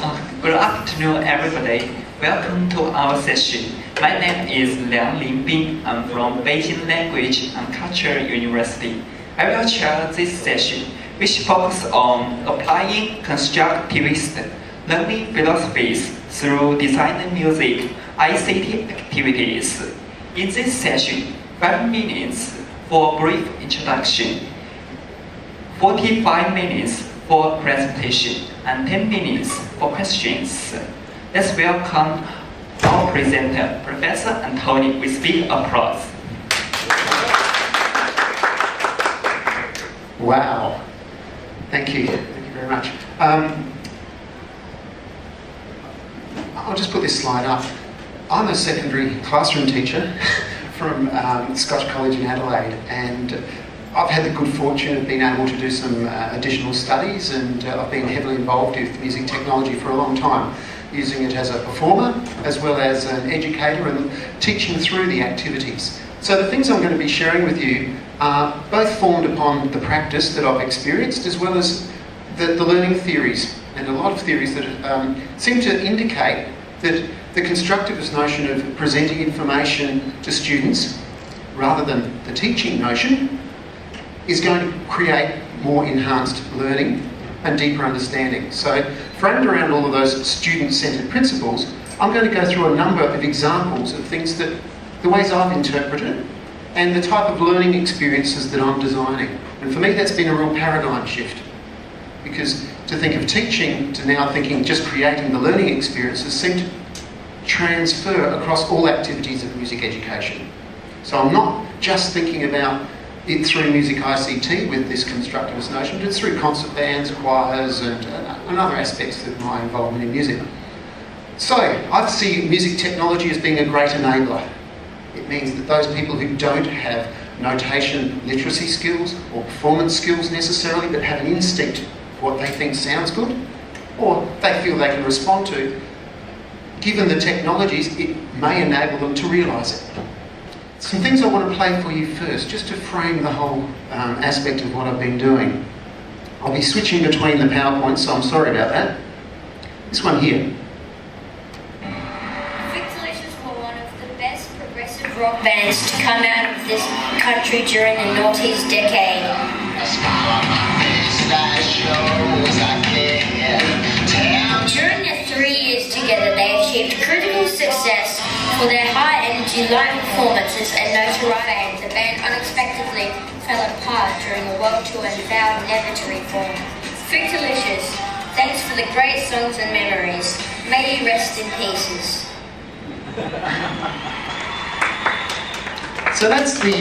Good afternoon, everybody. Welcome to our session. My name is Liang Linbing. I'm from Beijing Language and Culture University. I will chair this session, which focuses on applying constructivist learning philosophies through design and music ICT activities. In this session, 5 minutes for brief introduction, 45 minutes for presentation, and 10 minutes for questions. Let's welcome our presenter, Professor Antony, with big applause. Wow. Thank you. Thank you very much. I'll just put this slide up. I'm a secondary classroom teacher from Scotch College in Adelaide, and I've had the good fortune of being able to do some additional studies, and I've been heavily involved with music technology for a long time, using it as a performer as well as an educator and teaching through the activities. So the things I'm going to be sharing with you are both formed upon the practice that I've experienced as well as the learning theories, and a lot of theories that seem to indicate that the constructivist notion of presenting information to students rather than the teaching notion is going to create more enhanced learning and deeper understanding. So, framed around all of those student-centred principles, I'm going to go through a number of examples of things that, the ways I've interpreted, and the type of learning experiences that I'm designing. And for me, that's been a real paradigm shift, because to think of teaching to now thinking just creating the learning experiences seem to transfer across all activities of music education. So I'm not just thinking about it through music ICT with this constructivist notion, but it's through concert bands, choirs, and other aspects of my involvement in music. So I see music technology as being a great enabler. It means that those people who don't have notation literacy skills or performance skills necessarily, but have an instinct for what they think sounds good, or they feel they can respond to, given the technologies, it may enable them to realise it. Some things I want to play for you first, just to frame the whole aspect of what I've been doing. I'll be switching between the PowerPoints, so I'm sorry about that. This one here. Philosophies were one of the best progressive rock bands to come out of this country during the noughties decade. During their 3 years together, they achieved critical success for their high-energy live performances and notoriety. The band unexpectedly fell apart during a world tour and vowed never to reform. Fictilicious, thanks for the great songs and memories. May you rest in pieces. So that's the,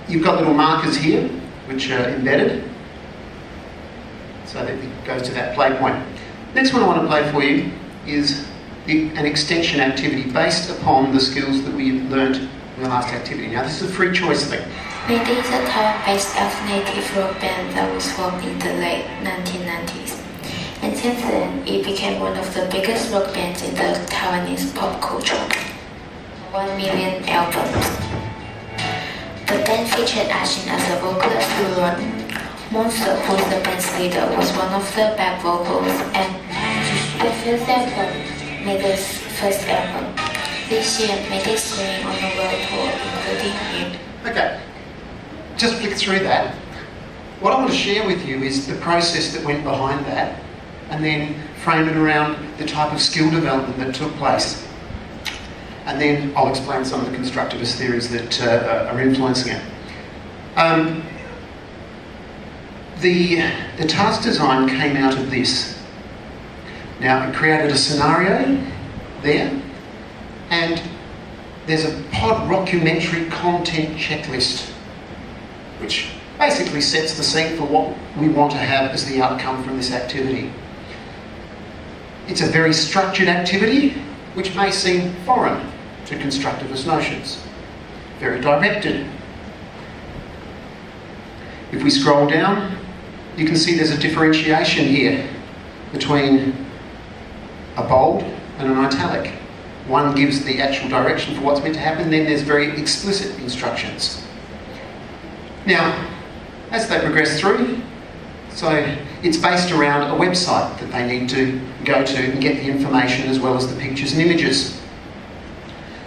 you've got little markers here, which are embedded, so that it goes to that play point. Next one I want to play for you is an extension activity based upon the skills that we learnt in the last activity. Now this is a free choice thing. It is a Taiwan-based alternative rock band that was formed in the late 1990s. And since then, it became one of the biggest rock bands in the Taiwanese pop culture. 1 million albums. The band featured Ashin as a vocalist who wrote Monster, who is the band's leader, was one of the back vocals, and the first album made his first album. This year made his touring on a world tour, including here. Okay, just flick through that. What I want to share with you is the process that went behind that, and then frame it around the type of skill development that took place. And then I'll explain some of the constructivist theories that are influencing it. The task design came out of this. Now, it created a scenario there, and there's a pod rockumentary content checklist, which basically sets the scene for what we want to have as the outcome from this activity. It's a very structured activity, which may seem foreign to constructivist notions. Very directed. If we scroll down, you can see there's a differentiation here between a bold and an italic. One gives the actual direction for what's meant to happen, then there's very explicit instructions. Now, as they progress through, So it's based around a website that they need to go to and get the information as well as the pictures and images.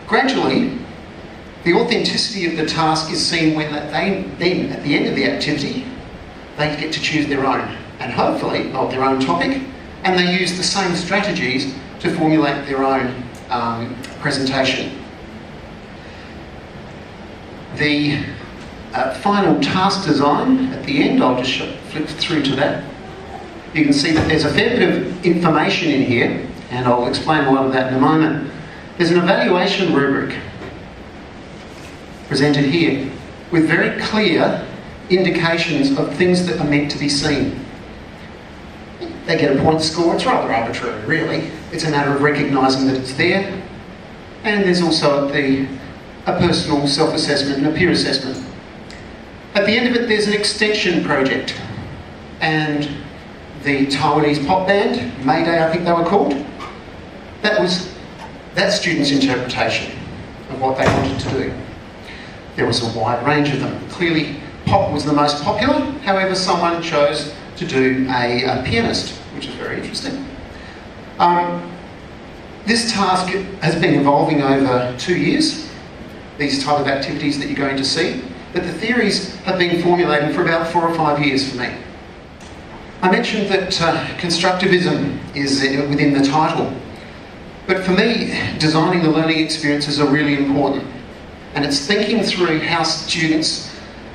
Gradually, the authenticity of the task is seen when they then, at the end of the activity, they get to choose their own, and hopefully of their own topic, and they use the same strategies to formulate their own presentation. The final task design at the end, I'll just flip through to that. You can see that there's a fair bit of information in here, and I'll explain a lot of that in a moment. There's an evaluation rubric presented here with very clear indications of things that are meant to be seen. They get a point score. It's rather arbitrary, really. It's a matter of recognising that it's there, and there's also a personal self-assessment and a peer assessment. At the end of it, there's an extension project, and the Taiwanese pop band, Mayday I think they were called, that was that student's interpretation of what they wanted to do. There was a wide range of them. Clearly, pop was the most popular, however someone chose to do a pianist, which is very interesting. This task has been evolving over 2 years, these type of activities that you're going to see, but the theories have been formulating for about 4 or 5 years for me. I mentioned that constructivism is within the title, but for me, designing the learning experiences are really important, and it's thinking through how students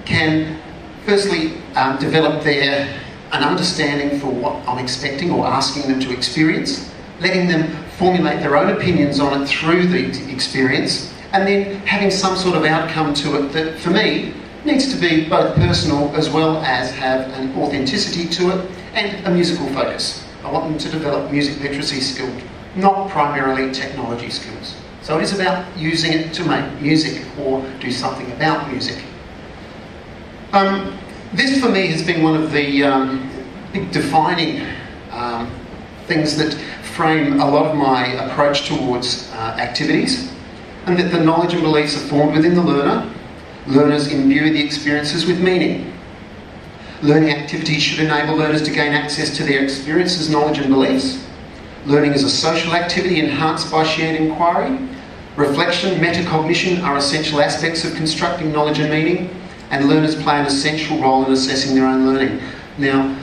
can firstly develop an understanding for what I'm expecting or asking them to experience, letting them formulate their own opinions on it through the experience, and then having some sort of outcome to it that, for me, needs to be both personal as well as have an authenticity to it and a musical focus. I want them to develop music literacy skills, not primarily technology skills. So it is about using it to make music or do something about music. This for me has been one of the big defining things that frame a lot of my approach towards activities, and that the knowledge and beliefs are formed within the learner. Learners imbue the experiences with meaning. Learning activities should enable learners to gain access to their experiences, knowledge and beliefs. Learning is a social activity enhanced by shared inquiry. Reflection, metacognition are essential aspects of constructing knowledge and meaning, and learners play an essential role in assessing their own learning. Now,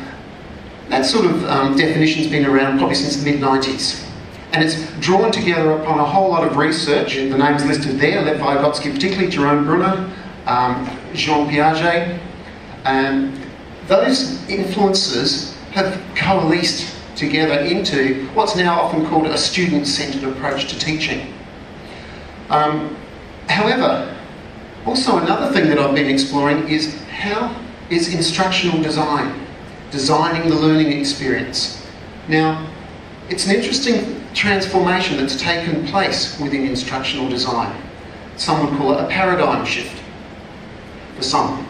that sort of definition's been around probably since the mid-90s. And it's drawn together upon a whole lot of research, and the names listed there, Lev Vygotsky particularly, Jerome Bruner, Jean Piaget. Those influences have coalesced together into what's now often called a student-centred approach to teaching. However, also another thing that I've been exploring is how is instructional design, designing the learning experience. Now, it's an interesting transformation that's taken place within instructional design. Some would call it a paradigm shift, for some.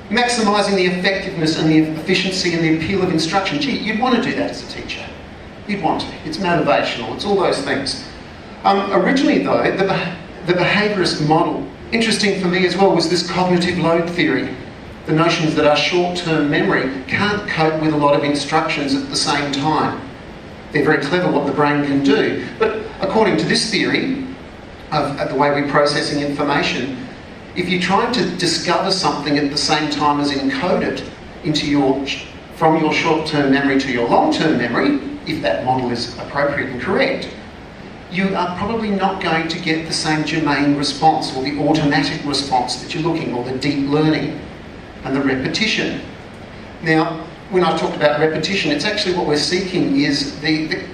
Maximising the effectiveness and the efficiency and the appeal of instruction. Gee, you'd want to do that as a teacher. You'd want to. It's motivational, it's all those things. Originally though, the behaviourist model, interesting for me as well, was this cognitive load theory. The notions that our short-term memory can't cope with a lot of instructions at the same time. They're very clever what the brain can do, but according to this theory of the way we're processing information, if you're trying to discover something at the same time as encode it from your short-term memory to your long-term memory, if that model is appropriate and correct, you are probably not going to get the same germane response or the automatic response that you're looking, or the deep learning and the repetition. Now, when I talked about repetition, it's actually what we're seeking is the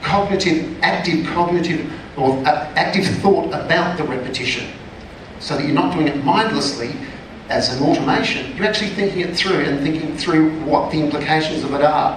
active thought about the repetition, so that you're not doing it mindlessly as an automation. You're actually thinking it through and thinking through what the implications of it are.